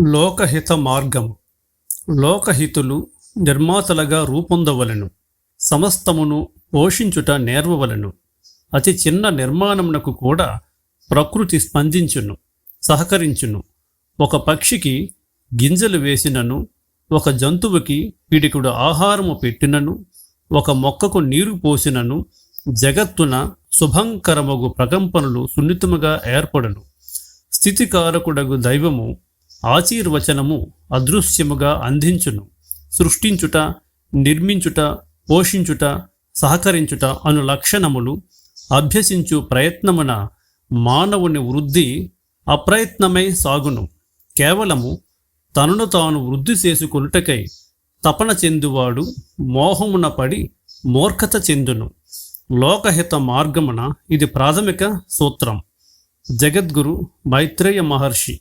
లోకహిత మార్గము. లోకహితులు నిర్మాతలుగా రూపొందవలెను. సమస్తమును పోషించుట నేర్వవలెను. అతి చిన్న నిర్మాణమునకు కూడా ప్రకృతి స్పందించును, సహకరించును. ఒక పక్షికి గింజలు వేసినను, ఒక జంతువుకి పిడికుడు ఆహారము పెట్టినను, ఒక మొక్కకు నీరు పోసినను జగత్తున శుభంకరమగు ప్రకంపనలు సున్నితముగా ఏర్పడను. స్థితికారకుడగు దైవము ఆశీర్వచనము అదృశ్యముగా అందించును. సృష్టించుట, నిర్మించుట, పోషించుట, సహకరించుట అను లక్షణములు అభ్యసించు ప్రయత్నమున మానవుని వృద్ధి అప్రయత్నమై సాగును. కేవలము తనను తాను వృద్ధి చేసుకొనుటకై తపన చెందువాడు మోహమున పడి మూర్ఖత చెందును. లోకహిత మార్గమున ఇది ప్రాథమిక సూత్రం. జగద్గురు మైత్రేయ మహర్షి.